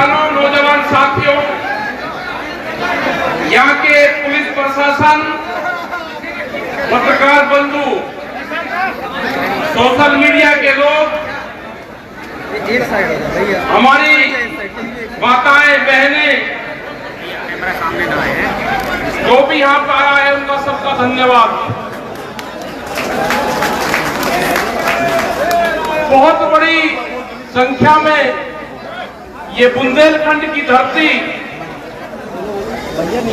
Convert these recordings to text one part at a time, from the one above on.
किसानों, नौजवान साथियों, यहाँ के पुलिस प्रशासन, पत्रकार बंधु, सोशल मीडिया के लोग, हमारी माताएं, बहनें, जो भी यहाँ पर आया है उनका सबका धन्यवाद। बहुत बड़ी संख्या में ये बुंदेलखंड की धरती,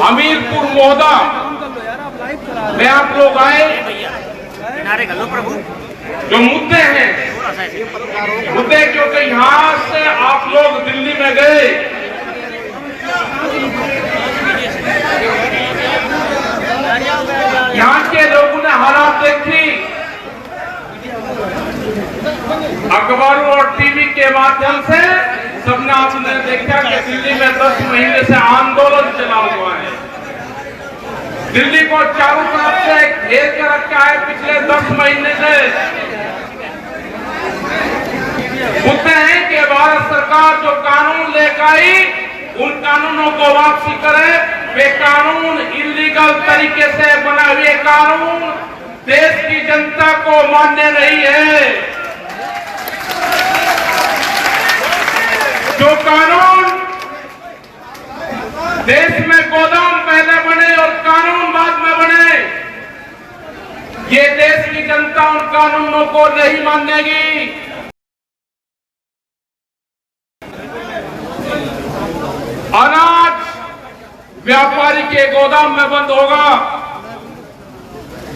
हमीरपुर मोहदा में आप लोग आए। जो मुद्दे हैं, मुद्दे क्योंकि यहाँ से आप लोग दिल्ली में गए, यहाँ के लोगों ने हालात देखी, अखबारों और टीवी के माध्यम से सबने आपने देखा कि दिल्ली में 10 महीने से आंदोलन चला हुआ है। दिल्ली को चारों तरफ से घेर के रखा है पिछले 10 महीने से। मुद्दे हैं कि भारत सरकार जो कानून लेकर आई, उन कानूनों को वापसी करे। वे कानून इलीगल तरीके से बने हुए कानून देश की जनता को मान्य नहीं है। जो कानून देश में गोदाम पहले बने और कानून बाद में बने, ये देश की जनता उन कानूनों को नहीं मानेगी। अनाज व्यापारी के गोदाम में बंद होगा,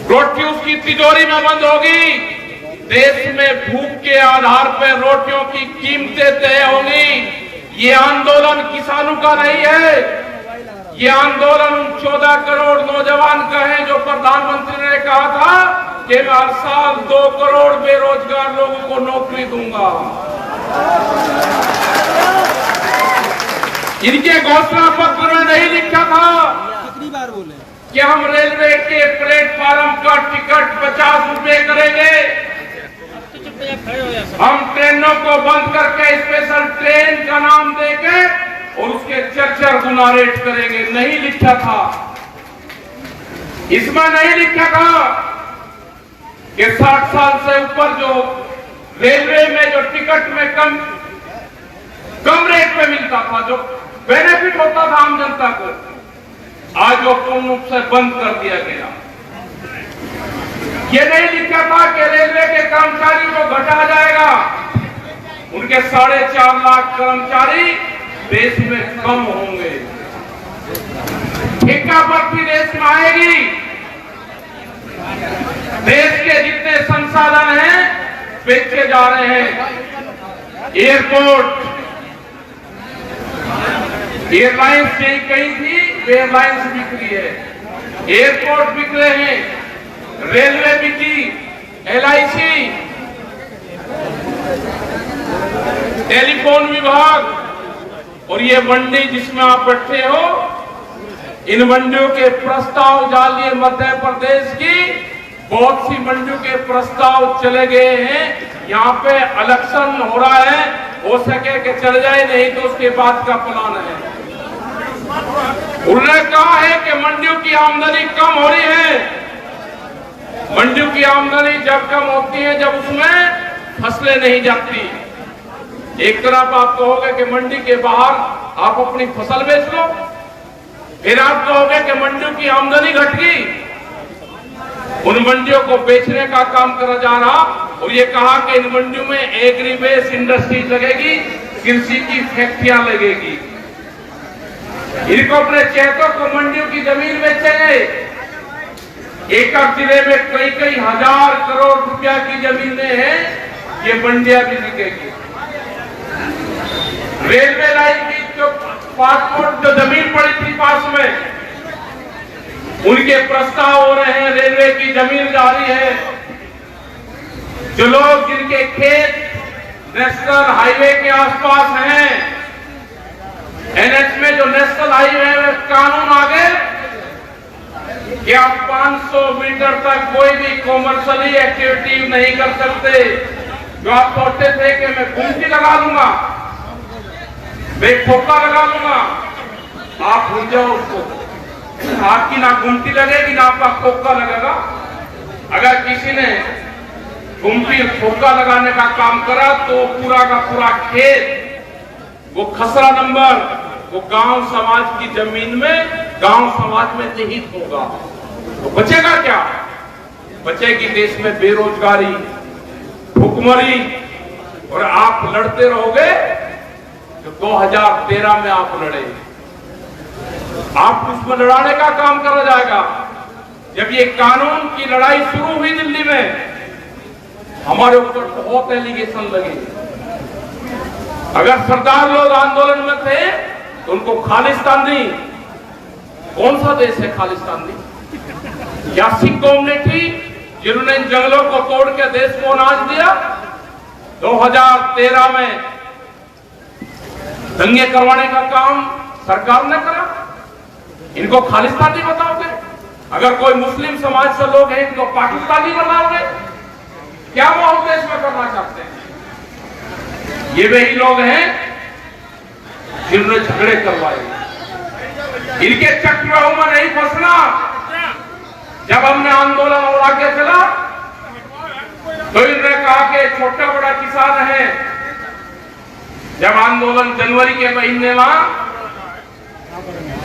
रोटी उसकी तिजोरी में बंद होगी। देश में भूख के आधार पर रोटियों की कीमतें तय होंगी। ये आंदोलन किसानों का नहीं है, ये आंदोलन 14 करोड़ नौजवान का है जो प्रधानमंत्री ने कहा था कि मैं हर साल 2 करोड़ बेरोजगार लोगों को नौकरी दूंगा। इनके घोषणा पत्र में नहीं लिखा था कितनी बार बोले कि हम रेलवे के प्लेटफार्म का टिकट 50 रुपए करेंगे, हम ट्रेनों को बंद करके स्पेशल ट्रेन का नाम देके और उसके 4 गुना रेट करेंगे। नहीं लिखा था, इसमें नहीं लिखा था कि 60 साल से ऊपर जो रेलवे में जो टिकट में कम रेट पे मिलता था, जो बेनिफिट होता था आम जनता को, आज वो पूर्ण रूप से बंद कर दिया गया। ये नहीं लिखा था कि रेलवे के कर्मचारियों को घटा जाएगा, उनके 4.5 लाख कर्मचारी देश में कम होंगे। ठेका भर्ती देश में आएगी। देश के जितने संसाधन हैं बेचे जा रहे हैं। एयरपोर्ट, एयरलाइंस कहीं थी, एयरलाइंस बिक रही है, एयरपोर्ट बिक रहे हैं, रेलवे बिकी, LIC, टेलीफोन विभाग और ये मंडी जिसमें आप बैठे हो, इन मंडियों के प्रस्ताव डालिए। मध्य प्रदेश की बहुत सी मंडियों के प्रस्ताव चले गए हैं। यहाँ पे इलेक्शन हो रहा है, हो सके कि चल जाए, नहीं तो उसके बाद का प्लान है। उन्होंने कहा है कि मंडियों की आमदनी कम हो रही है। मंडियों की आमदनी जब कम होती है जब उसमें फसलें नहीं जाती। एक तरफ आप कहोगे कि मंडी के बाहर आप अपनी फसल बेच लो, फिर आप कहोगे कि मंडियों की आमदनी घट गई। उन मंडियों को बेचने का काम करा जा रहा और ये कहा कि इन मंडियों में एग्री बेस इंडस्ट्री लगेगी, कृषि की फैक्ट्रियां लगेगी। इनको अपने चेतों को मंडियों की जमीन बेचेंगे। एक जिले में कई हजार करोड़ रुपया की जमीनें हैं, ये मंडियां भी बिकेगी। रेलवे लाइन की जो पासपोर्ट जो जमीन पड़ी थी पास में, उनके प्रस्ताव हो रहे हैं, रेलवे की जमीन जा रही है। जो लोग जिनके खेत नेशनल हाईवे के आसपास हैं, NH में जो नेशनल हाईवे है, कानून आ गए कि आप 500 मीटर तक कोई भी कॉमर्शियली एक्टिविटी नहीं कर सकते। जो आप सोचते थे कि मैं गुमटी लगा दूंगा, मैं खोखा लगा लूंगा, आप भूल जाओ उसको। आपकी ना गुमटी लगेगी ना आपका खोखा लगेगा। अगर किसी ने गुमटी खोखा लगाने का काम करा तो पूरा का पूरा खेत, वो खसरा नंबर, वो गांव समाज की जमीन में, गांव समाज में निहित होगा। तो बचेगा क्या? बचेगी देश में बेरोजगारी, भुखमरी, और आप लड़ते रहोगे जो 2013 में आप लड़े। आप उसमें लड़ाने का काम करा जाएगा। जब ये कानून की लड़ाई शुरू हुई दिल्ली में, हमारे ऊपर बहुत एलिगेशन लगे। अगर सरदार लोग आंदोलन में थे तो उनको खालिस्तानी, कौन सा देश है खालिस्तानी? या सिख कौम ने थी जिन्होंने जंगलों को तोड़ के देश को अनाज दिया? 2013 में दंगे करवाने का काम सरकार ने करा। इनको खालिस्तानी बताओगे? अगर कोई मुस्लिम समाज से लोग हैं इनको पाकिस्तानी बनाओगे? क्या वो हम देश में करना चाहते हैं? ये वही लोग हैं जिन्होंने झगड़े करवाए। इनके चक्रव्यूह में नहीं फंसना। जब हमने आंदोलन और आगे चला तो इन्होंने कहा कि छोटा बड़ा किसान है। जब आंदोलन जनवरी के महीने में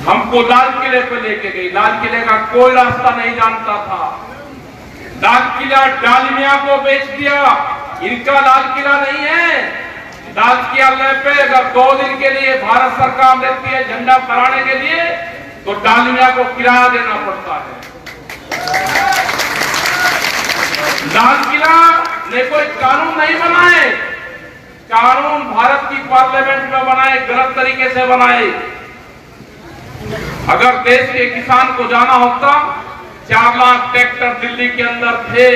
हमको लाल किले पे लेके गई, लाल किले का कोई रास्ता नहीं जानता था। लाल किला डालमिया को बेच दिया। इनका लाल किला नहीं है। लाल किले पे अगर 2 दिन के लिए भारत सरकार देती है झंडा फहराने के लिए, तो डालमिया को किराया देना पड़ता है। लाल किला ने कोई कानून नहीं बनाए। कानून भारत की पार्लियामेंट में बनाए, गलत तरीके से बनाए। अगर देश के किसान को जाना होता, 4 लाख ट्रैक्टर दिल्ली के अंदर थे,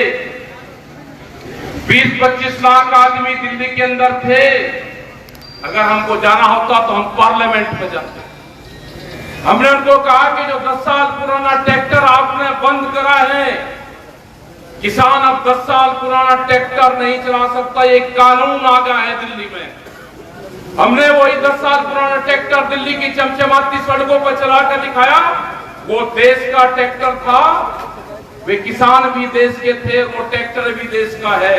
20-25 लाख आदमी दिल्ली के अंदर थे। अगर हमको जाना होता तो हम पार्लियामेंट में जाते। हमने उनको कहा कि जो 10 साल पुराना ट्रैक्टर आपने बंद करा है, किसान अब 10 साल पुराना ट्रैक्टर नहीं चला सकता। एक कानून आ गया है दिल्ली में। हमने वही 10 साल पुराना ट्रैक्टर दिल्ली की चमचमाती सड़कों पर चला कर दिखाया। वो देश का ट्रैक्टर था, वे किसान भी देश के थे, वो ट्रैक्टर भी देश का है।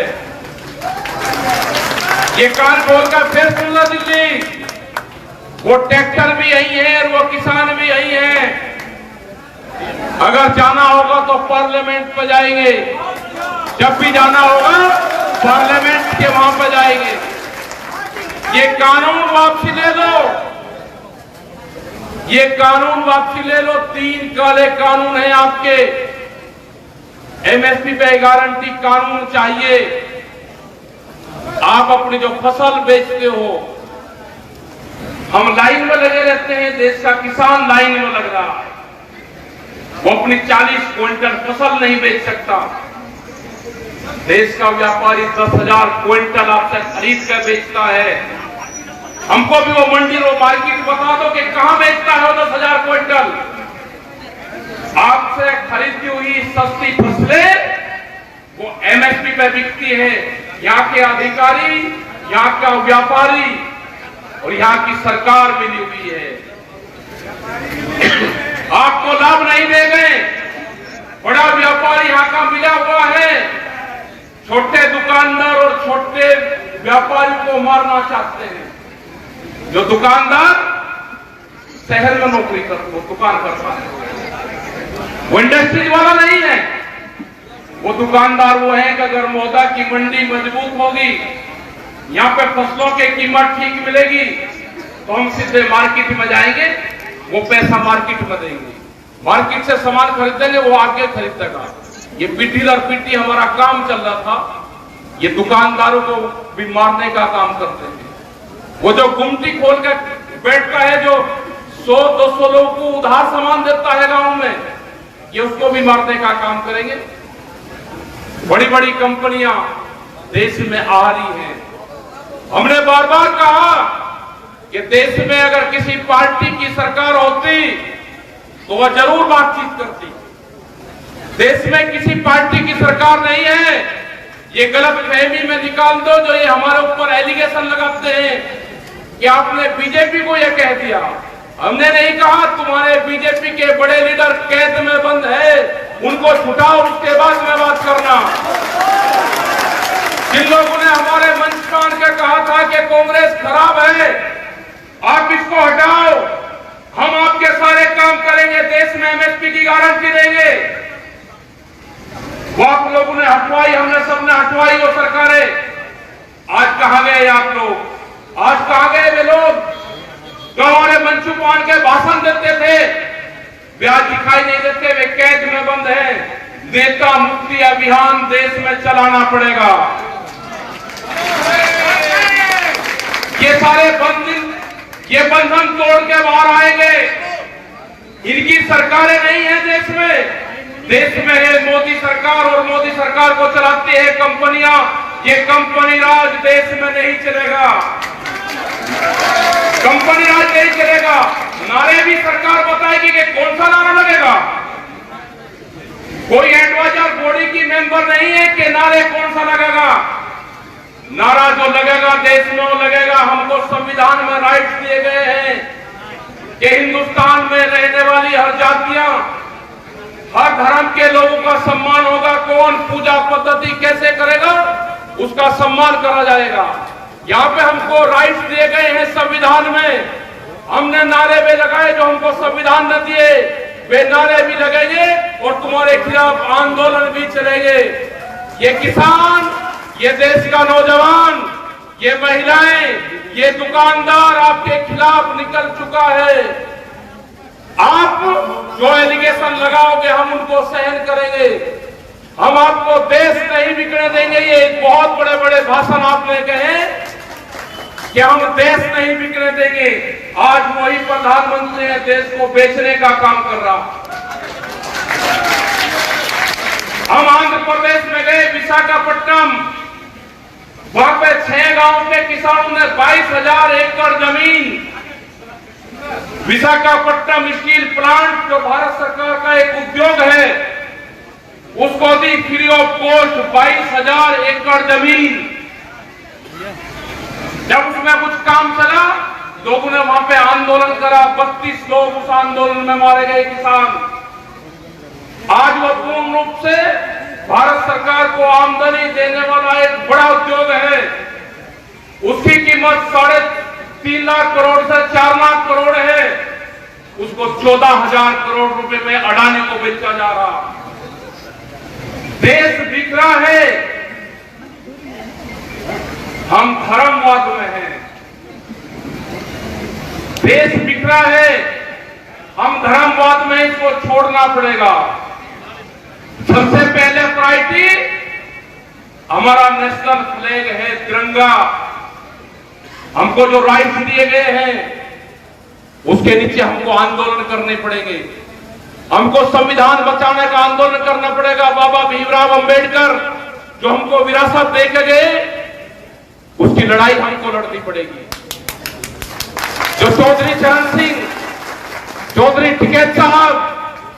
ये कान खोलकर फिर सुन लो दिल्ली, वो ट्रैक्टर भी यही है और वो किसान भी यही है। अगर जाना होगा तो पार्लियामेंट पर जाएंगे। जब भी जाना होगा पार्लियामेंट के वहां पर जाएंगे। ये कानून वापसी ले लो, ये कानून वापसी ले लो। 3 काले कानून हैं आपके। एमएसपी पे गारंटी कानून चाहिए। आप अपनी जो फसल बेचते हो, हम लाइन में लगे रहते हैं, देश का किसान लाइन में लग रहा है। वो अपनी 40 क्विंटल फसल नहीं बेच सकता। देश का व्यापारी 10,000 क्विंटल आपसे खरीद कर बेचता है। हमको भी वो मंडी, वो मार्केट बता दो कि कहां बेचता है वो 10,000 क्विंटल। आपसे खरीदी हुई सस्ती फसलें वो एमएसपी पे बिकती है। यहाँ के अधिकारी, यहाँ का व्यापारी और यहाँ की सरकार मिली हुई है। आपको लाभ नहीं दे गए। बड़ा व्यापारी यहाँ का मिला हुआ है। छोटे दुकानदार और छोटे व्यापारी को मारना चाहते हैं। जो दुकानदार शहर में नौकरी करता, दुकान करता है, वो इंडस्ट्रीज वाला नहीं है। वो दुकानदार वो है कि अगर मौदा की मंडी मजबूत होगी, यहाँ पे फसलों की कीमत ठीक मिलेगी, तो हम सीधे मार्केट में जाएंगे, वो पैसा मार्केट में देंगे, मार्केट से सामान खरीदेंगे, वो आगे खरीदेगा। ये पीटी दर पीटी हमारा काम चल रहा था। ये दुकानदारों को भी मारने का काम करते हैं। वो जो गुमटी खोल कर बैठता है, जो 100-200 लोगों को उधार सामान देता है गांव में, ये उसको भी मारने का काम करेंगे। बड़ी बड़ी कंपनियां देश में आ रही हैं। हमने बार बार कहा कि देश में अगर किसी पार्टी की सरकार होती तो वह जरूर बातचीत करती। देश में किसी पार्टी की सरकार नहीं है। ये गलत फहमी में निकाल दो जो ये हमारे ऊपर एलिगेशन लगाते हैं कि आपने बीजेपी को यह कह दिया। हमने नहीं कहा तुम्हारे बीजेपी के बड़े लीडर कैद में बंद है, उनको छुटाओ, उसके बाद में बात करना। जिन लोगों ने हमारे मंच पर आकर कहा था कि कांग्रेस खराब है, आप इसको हटाओ, हम आपके सारे काम करेंगे, देश में एमएसपी की गारंटी देंगे, वो आप लोगों ने हटवाई, हमने सबने हटवाई वो सरकारें। आज कहां गए आप लोग? आज कहां गए वे लोग जो हमारे मंच पर आकर भाषण देते थे? वे आज दिखाई नहीं देते, वे कैद में बंद हैं। नेता मुक्ति अभियान देश में चलाना पड़ेगा। ये सारे बंधन तोड़ के बाहर आएंगे। इनकी सरकारें नहीं है देश में, देश में है मोदी सरकार, और मोदी सरकार को चलाती है कंपनियां। ये कंपनी राज देश में नहीं चलेगा, कंपनी राज नहीं चलेगा। नारे भी सरकार बताएगी कि कौन सा नारा लगेगा। कोई एडवाइजर बॉडी की मेंबर नहीं है कि नारे कौन सा लगेगा। नारा जो लगेगा देश में वो लगेगा, हमको संविधान में राइट्स दिए गए हैं कि हिंदुस्तान में रहने वाली हर जातियां, हर धर्म के लोगों का सम्मान होगा। कौन पूजा पद्धति कैसे करेगा उसका सम्मान करा जाएगा। यहाँ पे हमको राइट्स दिए गए हैं संविधान में। हमने नारे भी लगाए जो हमको संविधान ने दिए, वे नारे भी लगेंगे और तुम्हारे खिलाफ आंदोलन भी चलेंगे। ये किसान, ये देश का नौजवान, ये महिलाएं, ये दुकानदार आपके खिलाफ निकल चुका है। आप जो एलिगेशन लगाओगे हम उनको सहन करेंगे। हम आपको देश नहीं बिकने देंगे। ये बहुत बड़े बड़े भाषण आपने कहे कि हम देश नहीं बिकने देंगे। आज वही प्रधानमंत्री है देश को बेचने का काम कर रहा। हम आंध्र प्रदेश में गए, विशाखापट्टनम, वहां पे 6 गांव के किसानों ने 22,000 एकड़ जमीन विशाखापट्टनम स्टील प्लांट जो भारत सरकार का एक उद्योग है उसको दी फ्री ऑफ कॉस्ट 22,000 एकड़ जमीन। जब उसमें कुछ काम चला लोगों ने वहां पे आंदोलन करा, 32 लोग उस आंदोलन में मारे गए किसान। आज वो पूर्ण रूप से भारत सरकार को आमदनी देने वाला एक बड़ा उद्योग है। उसकी कीमत 3.5 लाख करोड़ से 4 लाख करोड़ है। उसको 14,000 करोड़ रुपए में अडानी को बेचा जा रहा। देश बिक रहा है। हम धर्मवाद में हैं, देश बिक रहा है, हम धर्मवाद में इसको छोड़ना पड़ेगा। सबसे पहले प्रायोरिटी हमारा नेशनल फ्लैग है, तिरंगा। हमको जो राइट्स दिए गए हैं उसके नीचे हमको आंदोलन करने पड़ेंगे। हमको संविधान बचाने का आंदोलन करना पड़ेगा। बाबा भीमराव अंबेडकर जो हमको विरासत दे के गए उसकी लड़ाई हमको लड़नी पड़ेगी। जो चौधरी चरण सिंह, चौधरी टिकैत साहब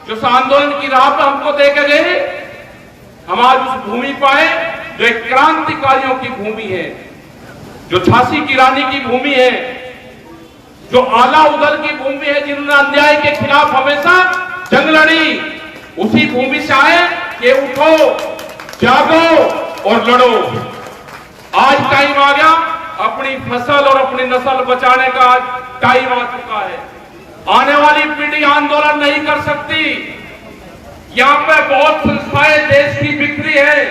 जो इस आंदोलन की राह पे हमको दे के गए, हम आज उस भूमि पाए जो एक क्रांतिकारियों की भूमि है, जो झांसी की रानी की भूमि है, जो आला उदल की भूमि है, जिन्होंने अन्याय के खिलाफ हमेशा जंग लड़ी। उसी भूमि से आए कि उठो, जागो और लड़ो। आज टाइम आ गया, अपनी फसल और अपनी नस्ल बचाने का आज टाइम आ चुका है। आने वाली पीढ़ी आंदोलन नहीं कर सकती। यहाँ पे बहुत संस्थाएं देश की बिखरी है।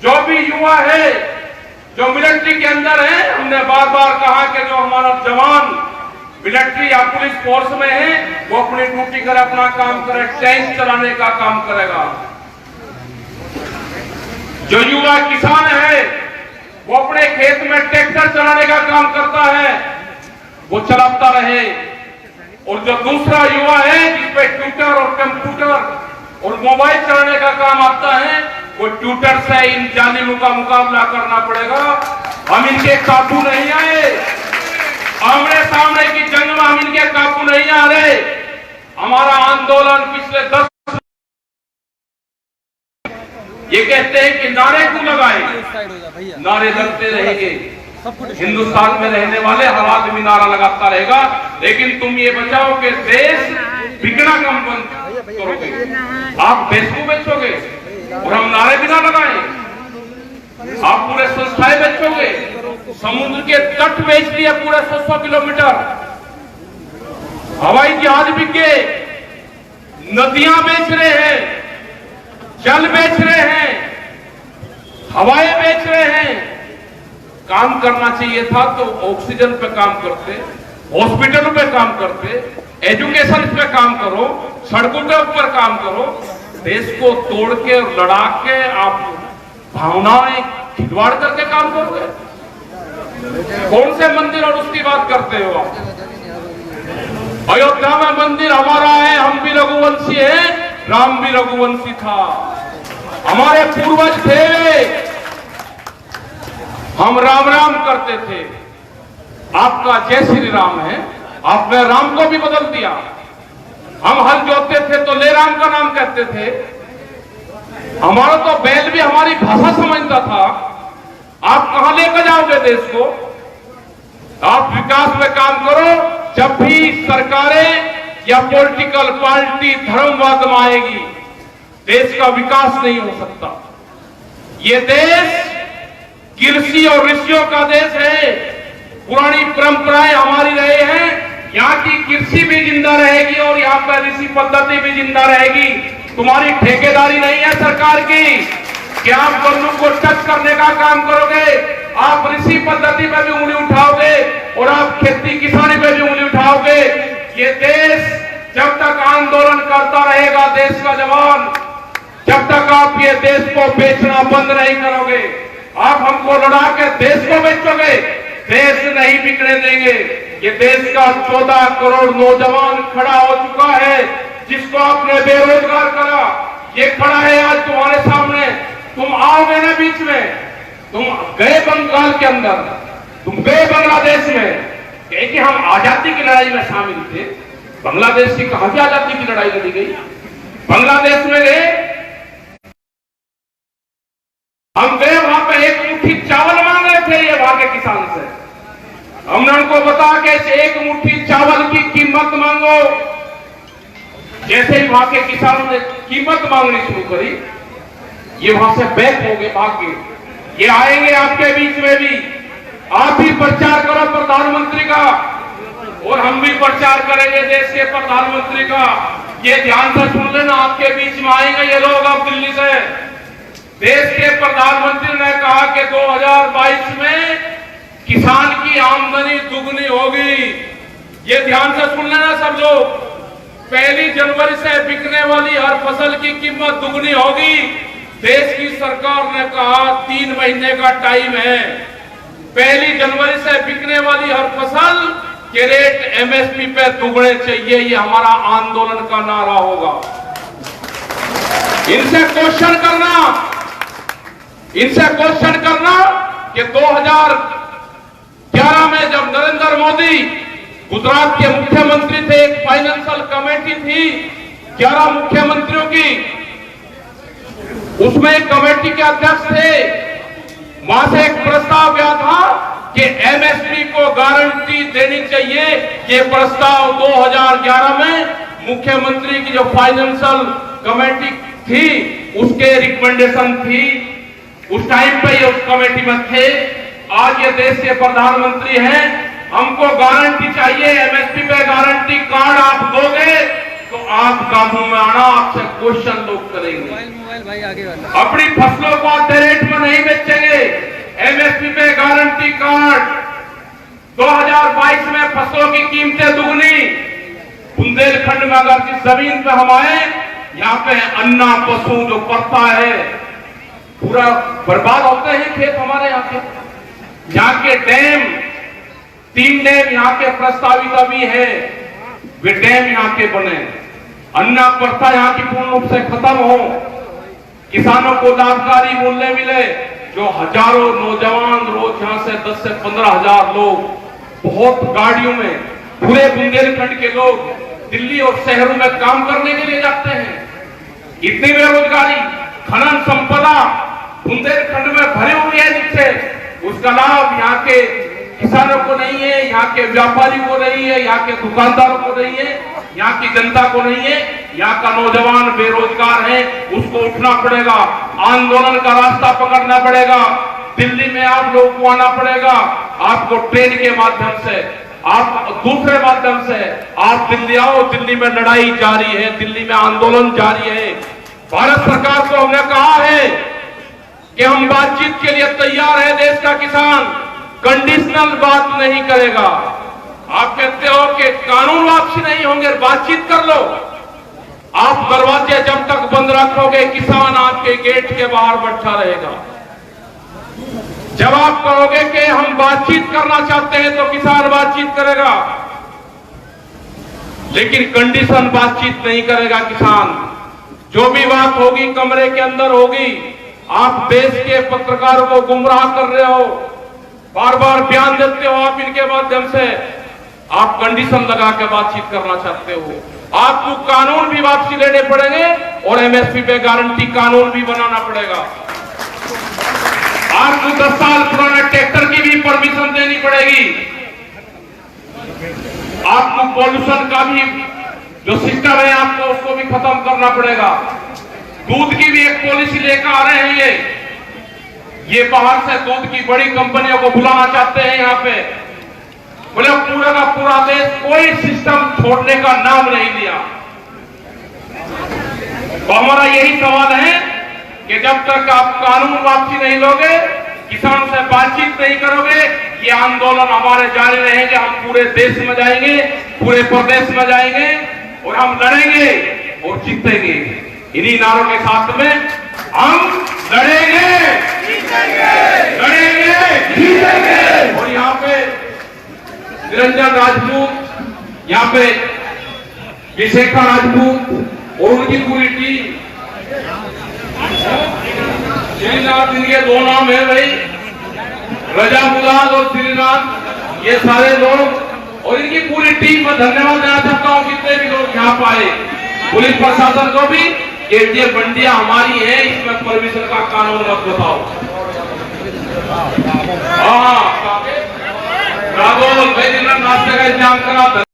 जो भी युवा है जो मिलिट्री के अंदर है, हमने बार बार कहा कि जो हमारा जवान मिलिट्री या पुलिस फोर्स में है वो अपनी ड्यूटी करे, अपना काम करे, टैंक चलाने का काम करेगा। जो युवा किसान है वो अपने खेत में ट्रैक्टर चलाने का काम करता है, वो चलाता रहे। और जो दूसरा युवा है जिसपे ट्विटर और कंप्यूटर और मोबाइल चलाने का काम आता है, वो ट्विटर से इन जालिमों का मुकाबला करना पड़ेगा। हम इनके काबू नहीं आए, आमने सामने की जंग में हम इनके काबू नहीं आ रहे। हमारा आंदोलन पिछले 10 ये कहते हैं कि नारे क्यों लगाए, नारे लगते रहेंगे। हिंदुस्तान में रहने वाले हर आदमी नारा लगाता रहेगा, लेकिन तुम ये बचाओ कि देश बिकना कम बंद करोगे। आप देश को बेचोगे और हम नारे भी ना लगाएं। आप पूरे संस्थाएं बेचोगे, समुद्र के तट बेच दिए पूरे 100 किलोमीटर, हवाई जहाज बिक गए, नदियां बेच रहे हैं, जल बेच रहे हैं, हवाएं बेच रहे हैं। काम करना चाहिए था तो ऑक्सीजन पे काम करते, हॉस्पिटलों पे काम करते, एजुकेशन पे काम करो, सड़कों के ऊपर काम करो। देश को तोड़ के लड़ा के आप भावनाएं खिलवाड़ करके काम करोगे। कौन से मंदिर और उसकी बात करते हो आप? अयोध्या में मंदिर हमारा है, हम भी रघुवंशी हैं, राम भी रघुवंशी था, हमारे पूर्वज थे, हम राम राम करते थे। आपका जय श्री राम है, आपने राम को भी बदल दिया। हम हल जोतते थे तो ले राम का नाम कहते थे। हमारा तो बैल भी हमारी भाषा समझता था। आप कहां लेकर जाओगे देश को? आप विकास में काम करो। जब भी सरकारें या पॉलिटिकल पार्टी धर्मवाद में आएगी, देश का विकास नहीं हो सकता। ये देश कृषि और ऋषियों का देश है। पुरानी परंपराएं हमारी रहे हैं। यहाँ की कृषि भी जिंदा रहेगी और यहाँ पर ऋषि पद्धति भी जिंदा रहेगी। तुम्हारी ठेकेदारी नहीं है सरकार की कि आप बंदूक को टच करने का काम करोगे। आप ऋषि पद्धति पे भी उंगली उठाओगे और आप खेती किसानी पे भी उंगली उठाओगे। ये देश जब तक आंदोलन करता रहेगा, देश का जवान, जब तक आप ये देश को बेचना बंद नहीं करोगे, आप हमको लड़ा के देश को बेचोगे, देश नहीं बिकने देंगे। ये देश का 14 करोड़ नौजवान खड़ा हो चुका है, जिसको आपने बेरोजगार करा। ये खड़ा है आज तुम्हारे सामने। तुम आओगे ना बीच में, तुम गए बंगाल के अंदर, तुम गए बांग्लादेश में, कि हम आजादी की लड़ाई में शामिल थे। बांग्लादेश की कहां से आजादी की लड़ाई लड़ी गई? बांग्लादेश में गए, हम गए, वहां पे एक मुट्ठी चावल मांग रहे थे ये वहां के किसान से। हमने उनको बता के एक मुट्ठी चावल की कीमत मांगो। जैसे ही वहां के किसानों ने कीमत मांगनी शुरू करी, ये वहां से बैक हो गए, भाग गए। ये आएंगे आपके बीच में भी। आप भी प्रचार करो प्रधानमंत्री का, और हम भी प्रचार करेंगे देश के प्रधानमंत्री का। ये ध्यान से सुन लेना, आपके बीच में आएंगे ये लोग अब दिल्ली से। देश के प्रधानमंत्री ने कहा कि 2022 में किसान की आमदनी दुगनी होगी। ये ध्यान से सुन लेना सब लोग। 1 जनवरी से बिकने वाली हर फसल की कीमत दुगनी होगी। देश की सरकार ने कहा 3 महीने का टाइम है। 1 जनवरी से बिकने वाली हर फसल के रेट एमएसपी पे दुगने चाहिए। ये हमारा आंदोलन का नारा होगा। इनसे क्वेश्चन करना कि 2011 में जब नरेंद्र मोदी गुजरात के मुख्यमंत्री थे, एक फाइनेंशियल कमेटी थी 11 मुख्यमंत्रियों की, उसमें एक कमेटी के अध्यक्ष थे। वहां से एक प्रस्ताव गया था कि एमएसपी को गारंटी देनी चाहिए। ये प्रस्ताव 2011 में मुख्यमंत्री की जो फाइनेंशियल कमेटी थी उसके रिकमेंडेशन थी। उस टाइम पे ये उस कमेटी में थे। आज ये देश के प्रधानमंत्री हैं। हमको गारंटी चाहिए, एमएसपी पे गारंटी कार्ड आप दोगे तो आप काबू में आना। आपसे क्वेश्चन लोग करेंगे। अपनी फसलों को आधे रेट में नहीं बेचेंगे। एमएसपी पे गारंटी कार्ड। 2022 में फसलों की कीमतें दुगनी। बुंदेलखंड में अगर जिस जमीन पे हम आए, यहाँ पे अन्ना पशु जो पड़ता है पूरा बर्बाद होते हैं खेत हमारे यहाँ के। यहाँ के डैम, 3 डैम यहाँ के प्रस्तावित अभी है, वे डैम यहाँ के बने। अन्ना प्रथा यहाँ की पूर्ण रूप से खत्म हो, किसानों को लाभकारी मूल्य मिले। जो हजारों नौजवान रोज यहाँ से 10 से 15 हजार लोग बहुत गाड़ियों में, पूरे बुंदेलखंड के लोग दिल्ली और शहरों में काम करने के लिए जाते हैं। इतनी बेरोजगारी, खनन संपदा बुंदेलखंड में भरी हुई है नीचे। उसका लाभ यहाँ के किसानों को नहीं है, यहाँ के व्यापारी को नहीं है, यहाँ के दुकानदारों को नहीं है, यहाँ की जनता को नहीं है। यहाँ का नौजवान बेरोजगार है, उसको उठना पड़ेगा, आंदोलन का रास्ता पकड़ना पड़ेगा। दिल्ली में आप लोगों को आना पड़ेगा, आपको ट्रेन के माध्यम से, आप दूसरे माध्यम से आप दिल्ली आओ। दिल्ली में लड़ाई जारी है, दिल्ली में आंदोलन जारी है। भारत सरकार को हमने कहा है कि हम बातचीत के लिए तैयार है। देश का किसान कंडीशनल बात नहीं करेगा। आप कहते हो कि कानून वापसी नहीं होंगे, बातचीत कर लो। आप दरवाजे जब तक बंद रखोगे, किसान आपके गेट के बाहर बैठा रहेगा। जब आप कहोगे कि हम बातचीत करना चाहते हैं तो किसान बातचीत करेगा, लेकिन कंडीशन बातचीत नहीं करेगा किसान। जो भी बात होगी कमरे के अंदर होगी। आप देश के पत्रकारों को गुमराह कर रहे हो, बार बार बयान देते हो आप इनके माध्यम से। आप कंडीशन लगा के बातचीत करना चाहते हो। आपको कानून भी वापसी लेने पड़ेंगे और एमएसपी पे गारंटी कानून भी बनाना पड़ेगा। आपको 10 साल पुराने ट्रैक्टर की भी परमिशन देनी पड़ेगी। आपको पॉल्यूशन का भी जो सिस्टम है आपको उसको भी खत्म करना पड़ेगा। दूध की भी एक पॉलिसी लेकर आ रहे हैं। ये बाहर से दूध की बड़ी कंपनियों को बुलाना चाहते हैं यहाँ पे। बोले पूरा का पूरा देश कोई सिस्टम छोड़ने का नाम नहीं लिया। तो हमारा यही सवाल है कि जब तक आप कानून वापसी नहीं लोगे, किसान से बातचीत नहीं करोगे, ये आंदोलन हमारे जारी रहेंगे। हम पूरे देश में जाएंगे, पूरे प्रदेश में जाएंगे और हम लड़ेंगे और जीतेंगे। इन्हीं नारों के साथ में हम लड़ेंगे, लड़ेंगे, जीतेंगे। और यहाँ पे निरंजन राजपूत, यहाँ पे विशेखा राजपूत और उनकी पूरी टीम, श्रीनाथ इनके 2 नाम है भाई, रजा मुराद और श्रीनाथ, ये सारे लोग और इनकी पूरी टीम में धन्यवाद देना चाहता हूँ। जितने भी लोग यहाँ पाए, पुलिस प्रशासन को भी, कि ये बंडिया हमारी है, इसमें परमिशन का कानून मत बताओ। हाँ, नाश्ते का इंतजाम करा।